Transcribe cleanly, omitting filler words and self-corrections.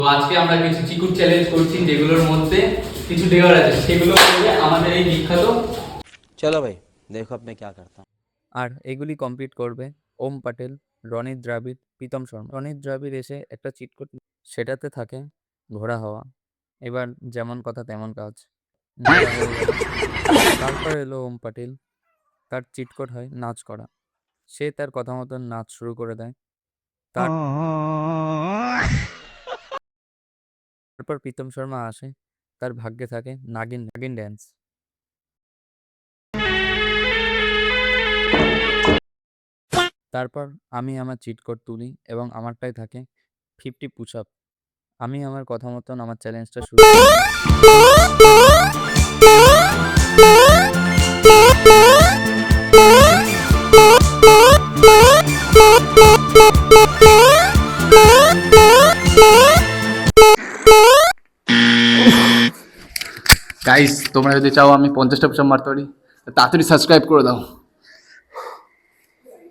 তো আজকে আমরা কিছু চিকুর চ্যালেঞ্জ করছি, যেগুলোর মধ্যে কিছু দেওয়ার আছে, সেগুলো করবে আমাদের এই বিখ্যাত। চলো ভাই দেখো আপনি क्या करता हूं। আর এগুলি কমপ্লিট করবে ওম পাটেল, রনিত দ্রাবিড়, প্রীতম শর্মা। রনিত দ্রাবিড় এসে একটা চিট কোড, সেটাতে থাকে ঘোড়া হওয়া। এবার যেমন কথা তেমন কাজ, ঘোড়া হয়ে গেল। তারপর এলো ওম পাটেল, তার চিট কোড হয় নাচ করা। সে তার কথা মতন নাচ শুরু করে দেয়। তারপর প্রীতম শর্মা আসে, তার ভাগ্যে থাকে নাগিন নাগিন ড্যান্স। তারপর আমি আমার চিট কোড তুলি এবং আমারটাই থাকে 50 পুশ আপ। আমি আমার কথা মতন আমার চ্যালেঞ্জটা শুরু করি। গাইস, তোমরা যদি চাও আমি 50টা পুশ আপ মারতে পারি, তাড়াতাড়ি সাবস্ক্রাইব করে দাও।